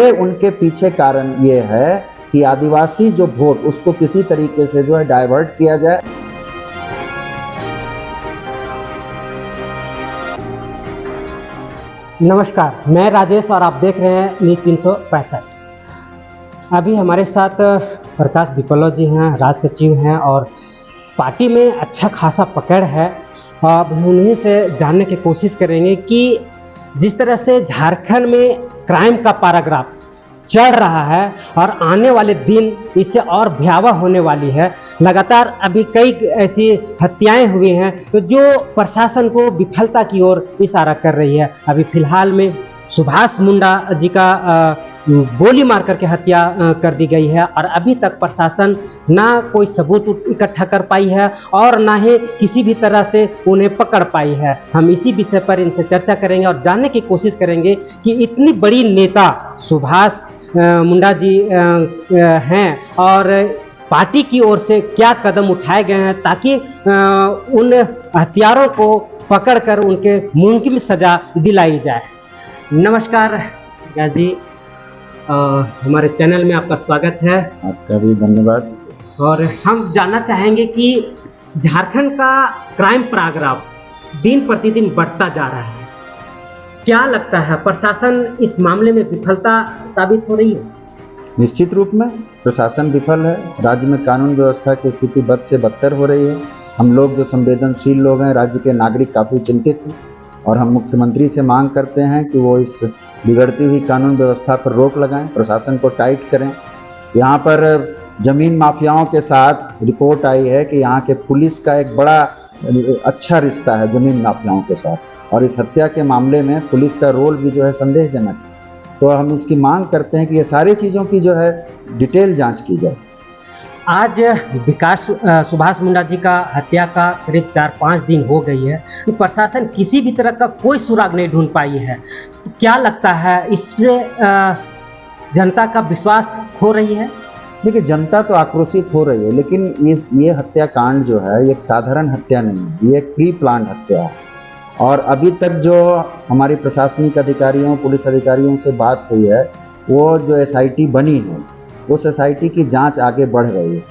ये उनके पीछे कारण ये है कि आदिवासी जो वोट उसको किसी तरीके से जो है डाइवर्ट किया जाए। नमस्कार, मैं राजेश और आप देख रहे हैं न्यूज़ 365। अभी हमारे साथ प्रकाश विपल्लो जी हैं, राज्य सचिव हैं और पार्टी में अच्छा खासा पकड़ है। अब उन्हीं से जानने की कोशिश करेंगे कि जिस तरह से झारखंड में क्राइम का पैराग्राफ चढ़ रहा है और आने वाले दिन इससे और भयावह होने वाली है। लगातार अभी कई ऐसी हत्याएं हुई हैं तो जो प्रशासन को विफलता की ओर इशारा कर रही है। अभी फिलहाल में सुभाष मुंडा जी का गोली मार करके हत्या कर दी गई है और अभी तक प्रशासन ना कोई सबूत इकट्ठा कर पाई है और ना ही किसी भी तरह से उन्हें पकड़ पाई है। हम इसी विषय पर इनसे चर्चा करेंगे और जानने की कोशिश करेंगे कि इतनी बड़ी नेता सुभाष मुंडा जी हैं और पार्टी की ओर से क्या कदम उठाए गए हैं ताकि उन हत्यारों को पकड़कर उनके मुमकिन सजा दिलाई जाए। नमस्कार जी, हमारे चैनल में आपका स्वागत है। आपका भी धन्यवाद। और हम जानना चाहेंगे कि झारखंड का क्राइम पैराग्राफ दिन प्रतिदिन बढ़ता जा रहा है, क्या लगता है प्रशासन इस मामले में विफलता साबित हो रही है? निश्चित रूप में प्रशासन विफल है। राज्य में कानून व्यवस्था की स्थिति बद से बदतर हो रही है। हम लोग जो संवेदनशील लोग हैं, राज्य के नागरिक काफ़ी चिंतित हैं और हम मुख्यमंत्री से मांग करते हैं कि वो इस बिगड़ती हुई कानून व्यवस्था पर रोक लगाएं, प्रशासन को टाइट करें। यहाँ पर जमीन माफियाओं के साथ रिपोर्ट आई है कि यहाँ के पुलिस का एक बड़ा अच्छा रिश्ता है जमीन माफियाओं के साथ और इस हत्या के मामले में पुलिस का रोल भी जो है संदेहजनक है। तो हम इसकी मांग करते हैं कि ये सारी चीज़ों की जो है डिटेल जांच की जाए। आज सुभाष मुंडा जी का हत्या का करीब 4-5 दिन हो गई है, तो प्रशासन किसी भी तरह का कोई सुराग नहीं ढूंढ पाई है। तो क्या लगता है इससे जनता का विश्वास खो रही है? देखिए, जनता तो आक्रोशित हो रही है, लेकिन ये हत्याकांड जो है ये एक साधारण हत्या नहीं है, ये एक प्री प्लान हत्या है। और अभी तक जो हमारी प्रशासनिक अधिकारियों, पुलिस अधिकारियों से बात हुई है, वो जो SIT बनी है उस SIT की जांच आगे बढ़ रही है।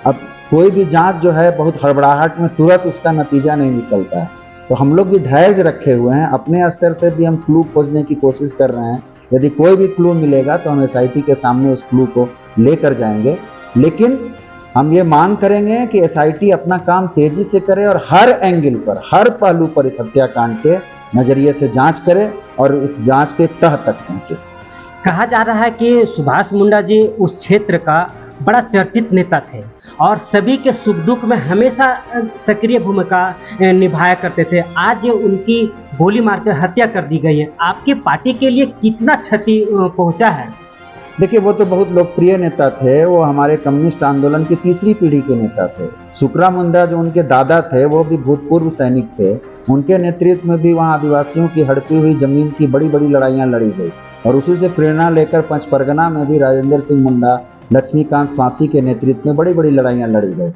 अब कोई भी जांच जो है बहुत हड़बड़ाहट में तुरंत उसका नतीजा नहीं निकलता है, तो हम लोग भी धैर्य रखे हुए हैं। अपने स्तर से भी हम क्लू खोजने की कोशिश कर रहे हैं। यदि कोई भी क्लू मिलेगा तो हम SIT के सामने उस क्लू को लेकर जाएंगे, लेकिन हम ये मांग करेंगे कि SIT अपना काम तेजी से करे और हर एंगल पर, हर पहलू पर इस हत्याकांड के नजरिए से जांच करे और इस जांच के तह तक पहुंचे। कहा जा रहा है कि सुभाष मुंडा जी उस क्षेत्र का बड़ा चर्चित नेता थे और सभी के सुख दुख में हमेशा सक्रिय भूमिका निभाया करते थे। आज उनकी गोली मारकर हत्या कर दी गई है, आपकी पार्टी के लिए कितना क्षति पहुंचा है? देखिए, वो तो बहुत लोकप्रिय नेता थे। वो हमारे कम्युनिस्ट आंदोलन की तीसरी पीढ़ी के नेता थे। सुकरा मुंडा जो उनके दादा थे वो भी भूतपूर्व सैनिक थे। उनके नेतृत्व में भी वहाँ आदिवासियों की हड़पी हुई जमीन की बड़ी बड़ी लड़ाइयाँ लड़ी गई और उसी से प्रेरणा लेकर पंचपरगना में भी राजेंद्र सिंह मुंडा, लक्ष्मीकांत स्वासी के नेतृत्व में बड़ी बड़ी लड़ाइयाँ लड़ी गई।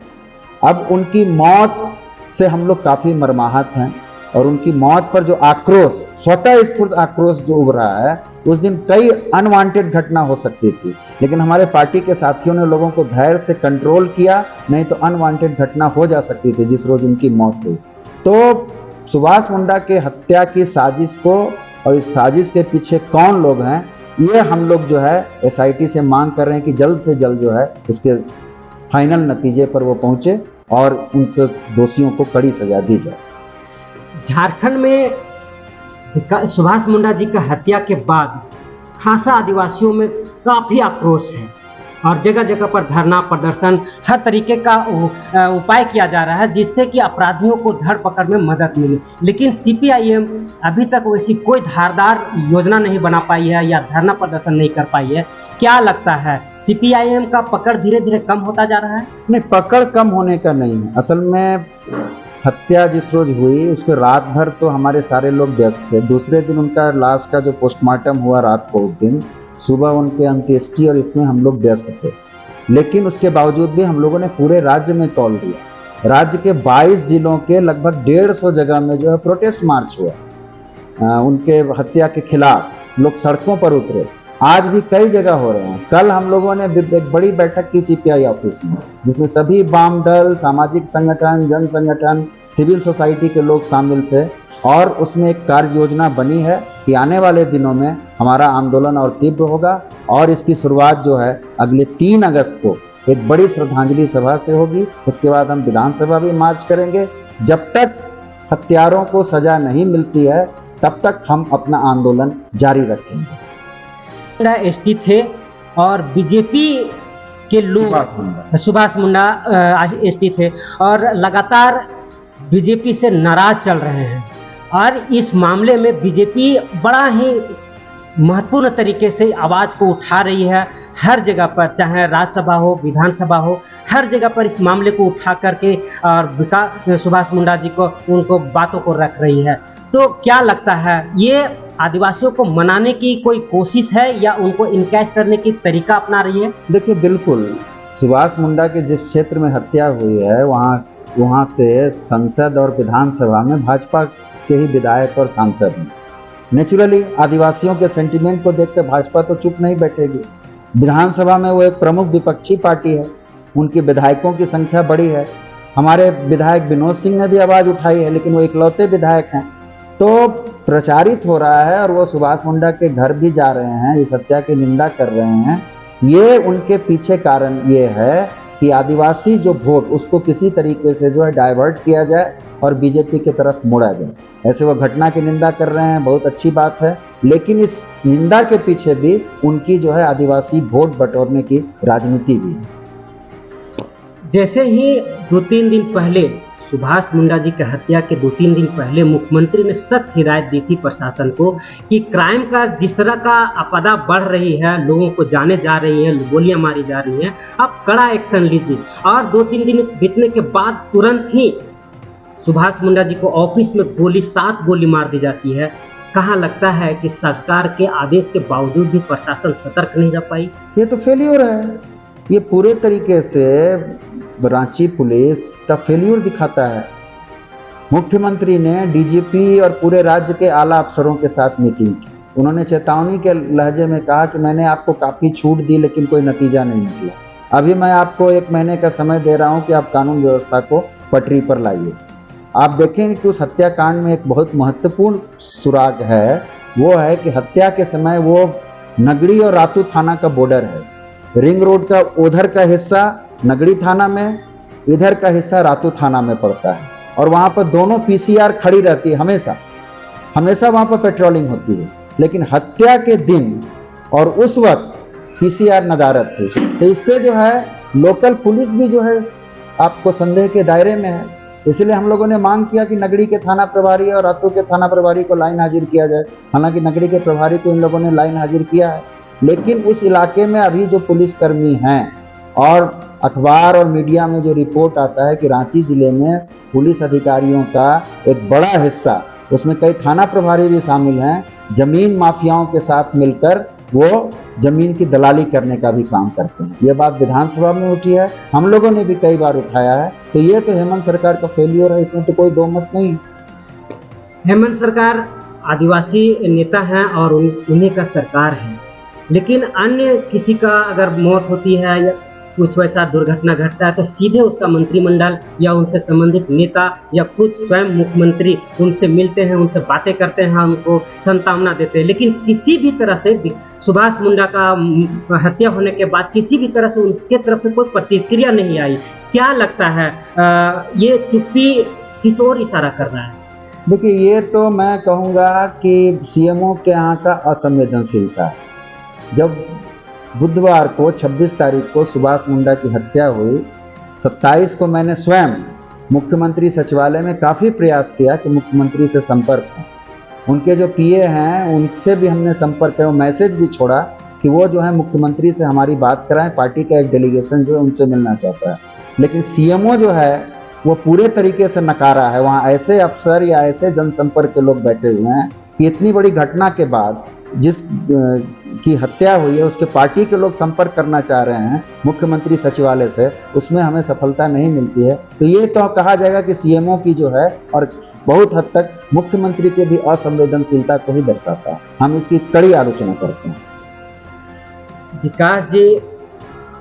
अब उनकी मौत से हम लोग काफ़ी मर्माहत हैं और उनकी मौत पर जो आक्रोश, स्वतः स्फूर्त आक्रोश जो उभ रहा है, उस दिन कई अनवांटेड घटना हो सकती थी, लेकिन हमारे पार्टी के साथियों ने लोगों को धैर्य से कंट्रोल किया, नहीं तो अनवांटेड घटना हो जा सकती थी जिस रोज उनकी मौत हुई। तो सुभाष मुंडा के हत्या की साजिश को और इस साजिश के पीछे कौन लोग हैं, ये हम लोग जो है SIT से मांग कर रहे हैं कि जल्द से जल्द जो है इसके फाइनल नतीजे पर वो पहुंचे और उनके दोषियों को कड़ी सजा दी जाए। झारखंड में सुभाष मुंडा जी का हत्या के बाद खासा आदिवासियों में काफ़ी आक्रोश है और जगह जगह पर धरना प्रदर्शन हर तरीके का उपाय किया जा रहा है जिससे कि अपराधियों को धर पकड़ में मदद मिले। लेकिन CPIM अभी तक वैसी कोई धारदार योजना नहीं बना पाई है या धरना प्रदर्शन नहीं कर पाई है। क्या लगता है CPIM का पकड़ धीरे धीरे कम होता जा रहा है? नहीं, पकड़ कम होने का नहीं है। असल में हत्या जिस रोज हुई उसके रात भर तो हमारे सारे लोग व्यस्त थे। दूसरे दिन उनका लाश का जो पोस्टमार्टम हुआ रात को, उस दिन सुबह उनके अंत्येष्टि और इसमें हम लोग व्यस्त थे। लेकिन उसके बावजूद भी हम लोगों ने पूरे राज्य में तौल दिया। राज्य के 22 जिलों के लगभग 150 जगह में जो है प्रोटेस्ट मार्च हुआ। उनके हत्या के खिलाफ लोग सड़कों पर उतरे आज भी कई जगह हो रहे हैं। कल हम लोगों ने एक बड़ी बैठक की सीपीआई ऑफिस में, जिसमें सभी वाम दल, सामाजिक संगठन, जन संगठन, सिविल सोसाइटी के लोग शामिल थे और उसमें एक कार्य योजना बनी है कि आने वाले दिनों में हमारा आंदोलन और तीव्र होगा और इसकी शुरुआत जो है अगले 3 अगस्त को एक बड़ी श्रद्धांजलि सभा से होगी। उसके बाद हम विधानसभा भी मार्च करेंगे। जब तक हत्यारों को सजा नहीं मिलती है तब तक हम अपना आंदोलन जारी रखेंगे। एसटी थे और बीजेपी के लोग सुभाष मुंडा एसटी थे और लगातार बीजेपी से नाराज चल रहे हैं और इस मामले में बीजेपी बड़ा ही महत्वपूर्ण तरीके से आवाज़ को उठा रही है। हर जगह पर, चाहे राज्यसभा हो, विधानसभा हो, हर जगह पर इस मामले को उठा करके और सुभाष मुंडा जी को उनको बातों को रख रही है। तो क्या लगता है, ये आदिवासियों को मनाने की कोई कोशिश है या उनको इनकैश करने की तरीका अपना रही है? देखिए, बिल्कुल सुभाष मुंडा के जिस क्षेत्र में हत्या हुई है वहाँ से संसद और विधानसभा में भाजपा के ही विधायक और सांसद हैं। नेचुरली आदिवासियों के सेंटिमेंट को देखकर भाजपा तो चुप नहीं बैठेगी। विधानसभा में वो एक प्रमुख विपक्षी पार्टी है, उनके विधायकों की संख्या बड़ी है। हमारे विधायक विनोद सिंह ने भी आवाज़ उठाई है, लेकिन वो इकलौते विधायक हैं। तो प्रचारित हो रहा है और वो सुभाष मुंडा के घर भी जा रहे हैं, इस हत्या की निंदा कर रहे हैं। ये उनके पीछे कारण ये है कि आदिवासी जो वोट उसको किसी तरीके से जो है डाइवर्ट किया जाए और बीजेपी की तरफ मोड़ा जाए। ऐसे वो घटना की निंदा कर रहे हैं, बहुत अच्छी बात है, लेकिन इस निंदा के पीछे भी उनकी जो है आदिवासी वोट बटोरने की राजनीति भी है। जैसे ही 2-3 दिन पहले सुभाष मुंडा जी की हत्या के 2-3 दिन पहले मुख्यमंत्री ने सख्त हिदायत दी थी प्रशासन को कि क्राइम का जिस तरह का आपदा बढ़ रही है, लोगों को जाने जा रही है, गोलियां मारी जा रही हैं, आप कड़ा एक्शन लीजिए। और 2-3 दिन बीतने के बाद तुरंत ही सुभाष मुंडा जी को ऑफिस में 7 गोली मार दी जाती है। कहाँ लगता है कि सरकार के आदेश के बावजूद भी प्रशासन सतर्क नहीं रह पाई? ये तो फेल्योर है। ये पूरे तरीके से रांची पुलिस का फेल्योर दिखाता है। मुख्यमंत्री ने डीजीपी और पूरे राज्य के आला अफसरों के साथ मीटिंग की। उन्होंने चेतावनी के लहजे में कहा कि मैंने आपको काफ़ी छूट दी लेकिन कोई नतीजा नहीं निकला। अभी मैं आपको 1 महीने का समय दे रहा हूं कि आप कानून व्यवस्था को पटरी पर लाइए। आप देखेंगे कि उस हत्याकांड में एक बहुत महत्वपूर्ण सुराग है, वो है कि हत्या के समय वो नगड़ी और रातू थाना का बॉर्डर है। रिंग रोड का उधर का हिस्सा नगड़ी थाना में, इधर का हिस्सा रातू थाना में पड़ता है और वहाँ पर दोनों पीसीआर खड़ी रहती है, हमेशा वहाँ पर पेट्रोलिंग होती है। लेकिन हत्या के दिन और उस वक्त पीसीआर नदारत थी, तो इससे जो है लोकल पुलिस भी जो है आपको संदेह के दायरे में है। इसलिए हम लोगों ने मांग किया कि नगड़ी के थाना प्रभारी और रातू के थाना प्रभारी को लाइन हाजिर किया जाए। हालांकि नगड़ी के प्रभारी को इन लोगों ने लाइन हाजिर किया है, लेकिन उस इलाके में अभी जो पुलिसकर्मी हैं और अखबार और मीडिया में जो रिपोर्ट आता है कि रांची जिले में पुलिस अधिकारियों का एक बड़ा हिस्सा, उसमें कई थाना प्रभारी भी शामिल हैं, जमीन माफियाओं के साथ मिलकर वो जमीन की दलाली करने का भी काम करते हैं। ये बात विधानसभा में उठी है, हम लोगों ने भी कई बार उठाया है। तो ये तो हेमंत सरकार का फेल्योर है, इसमें तो कोई दो मत नहीं। हेमंत सरकार आदिवासी नेता हैं और उन्हीं का सरकार है, लेकिन अन्य किसी का अगर मौत होती है या कुछ वैसा दुर्घटना घटता है तो सीधे उसका मंत्रिमंडल या उनसे संबंधित नेता या खुद स्वयं मुख्यमंत्री उनसे मिलते हैं, उनसे बातें करते हैं, उनको सांत्वना देते हैं। लेकिन किसी भी तरह से सुभाष मुंडा का हत्या होने के बाद किसी भी तरह से उनके तरफ से कोई प्रतिक्रिया नहीं आई। क्या लगता है ये चुप्पी किस ओर इशारा कर रहा है? देखिए, ये तो मैं कहूँगा कि सीएमओ के यहाँ का असंवेदनशीलता है। जब बुधवार को 26 तारीख को सुभाष मुंडा की हत्या हुई, 27 को मैंने स्वयं मुख्यमंत्री सचिवालय में काफ़ी प्रयास किया कि मुख्यमंत्री से संपर्क हो। उनके जो पीए हैं उनसे भी हमने संपर्क किया, मैसेज भी छोड़ा कि वो जो है मुख्यमंत्री से हमारी बात कराएं, पार्टी का एक डेलीगेशन जो है उनसे मिलना चाहता है। लेकिन सीएमओ जो है वो पूरे तरीके से नकारा है। वहाँ ऐसे अफसर या ऐसे जनसंपर्क के लोग बैठे हुए हैं कि इतनी बड़ी घटना के बाद जिस की हत्या हुई है उसके पार्टी के लोग संपर्क करना चाह रहे हैं मुख्यमंत्री सचिवालय से, उसमें हमें सफलता नहीं मिलती है। तो ये तो कहा जाएगा कि सीएमओ की जो है और बहुत हद तक मुख्यमंत्री के भी असंवेदनशीलता को ही दर्शाता है। हम इसकी कड़ी आलोचना करते हैं। विकास जी,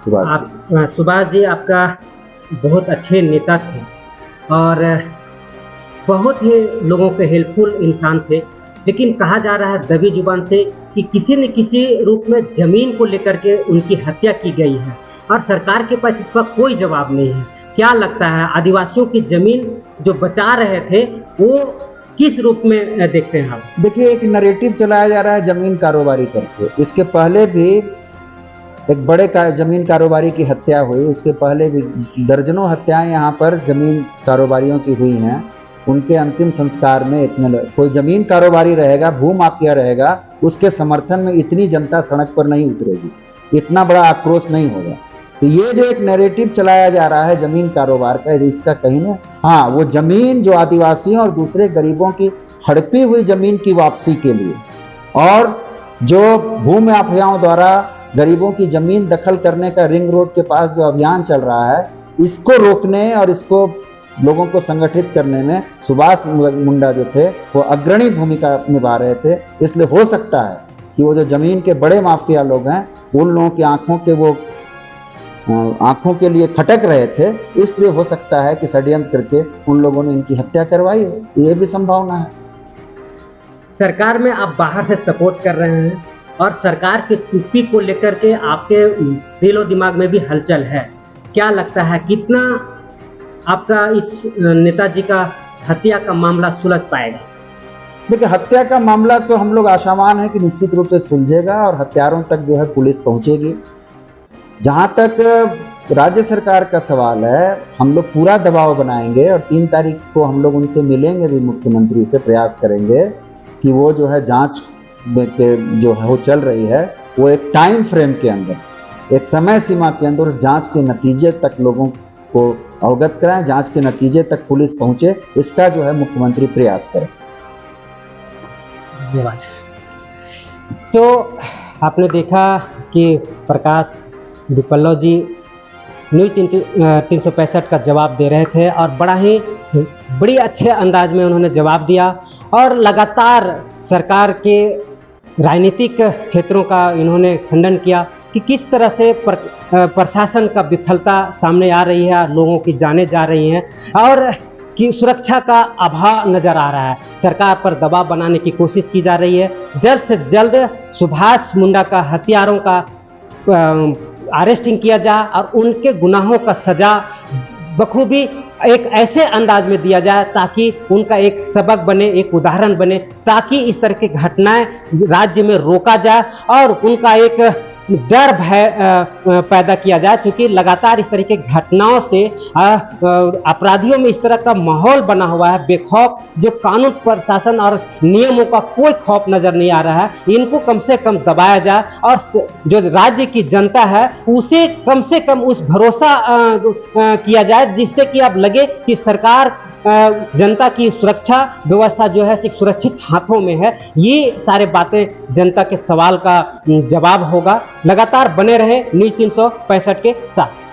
सुभाष जी। सुभाष जी आपका बहुत अच्छे नेता थे और बहुत ही लोगों के हेल्पफुल इंसान थे, लेकिन कहा जा रहा है दबी जुबान से कि किसी न किसी रूप में ज़मीन को लेकर के उनकी हत्या की गई है और सरकार के पास इसका कोई जवाब नहीं है। क्या लगता है आदिवासियों की ज़मीन जो बचा रहे थे वो किस रूप में देखते हैं आप? देखिए, एक नैरेटिव चलाया जा रहा है जमीन कारोबारी करके। इसके पहले भी एक बड़े जमीन कारोबारी की हत्या हुई, उसके पहले भी दर्जनों हत्याएं यहाँ पर जमीन कारोबारियों की हुई हैं। उनके अंतिम संस्कार में इतने कोई जमीन कारोबारी रहेगा, भूमाफिया रहेगा, उसके समर्थन में इतनी जनता सड़क पर नहीं उतरेगी, इतना बड़ा आक्रोश नहीं होगा। तो ये जो एक नैरेटिव चलाया जा रहा है जमीन कारोबार का, इसका कहीं ना, हाँ, वो जमीन जो आदिवासियों और दूसरे गरीबों की हड़पी हुई जमीन की वापसी के लिए और जो भूमाफियाओं द्वारा गरीबों की जमीन दखल करने का रिंग रोड के पास जो अभियान चल रहा है, इसको रोकने और इसको लोगों को संगठित करने में सुभाष मुंडा जो थे वो अग्रणी भूमिका निभा रहे थे। इसलिए हो सकता है कि वो जो जमीन के बड़े माफिया लोग हैं, उन लोगों की आंखों के लिए खटक रहे थे, इसलिए हो सकता है कि षड्यंत्र करके उन लोगों ने इनकी हत्या करवाई हो, ये भी संभावना है। सरकार में आप बाहर से सपोर्ट कर रहे हैं और सरकार की चुप्पी को लेकर के आपके दिलो दिमाग में भी हलचल है। क्या लगता है कितना आपका इस नेताजी का हत्या का मामला सुलझ पाएगा? देखिए, हत्या का मामला तो हम लोग आशावान है कि निश्चित रूप से सुलझेगा और हत्यारों तक जो है पुलिस पहुंचेगी। जहां तक राज्य सरकार का सवाल है, हम लोग पूरा दबाव बनाएंगे और 3 तारीख को हम लोग उनसे मिलेंगे भी, मुख्यमंत्री से प्रयास करेंगे कि वो जो है जांच के जो है वो चल रही है, वो एक टाइम फ्रेम के अंदर, एक समय सीमा के अंदर उस जांच के नतीजे तक लोगों को अवगत कराएं, जांच के नतीजे तक पुलिस पहुंचे, इसका जो है मुख्यमंत्री प्रयास करें। धन्यवाद। तो आपने देखा कि प्रकाश विपल्लव जी न्यूज़ 365 का जवाब दे रहे थे और बड़ी अच्छे अंदाज में उन्होंने जवाब दिया और लगातार सरकार के राजनीतिक क्षेत्रों का इन्होंने खंडन किया कि किस तरह से प्रशासन का विफलता सामने आ रही है, लोगों की जानें जा रही हैं और कि सुरक्षा का अभाव नज़र आ रहा है। सरकार पर दबाव बनाने की कोशिश की जा रही है। जल्द से जल्द सुभाष मुंडा का हत्यारों का अरेस्टिंग किया जाए और उनके गुनाहों का सज़ा बखूबी एक ऐसे अंदाज में दिया जाए ताकि उनका एक सबक बने, एक उदाहरण बने, ताकि इस तरह की घटनाएं राज्य में रोका जाए और उनका एक डर भय पैदा किया जाए। क्योंकि लगातार इस तरह की घटनाओं से अपराधियों में इस तरह का माहौल बना हुआ है, बेखौफ, जो कानून प्रशासन और नियमों का कोई खौफ नज़र नहीं आ रहा है। इनको कम से कम दबाया जाए और जो राज्य की जनता है उसे कम से कम उस भरोसा किया जाए जिससे कि अब लगे कि सरकार जनता की सुरक्षा व्यवस्था जो है सिर्फ सुरक्षित हाथों में है। ये सारे बातें जनता के सवाल का जवाब होगा। लगातार बने रहे न्यूज़ 365 के साथ।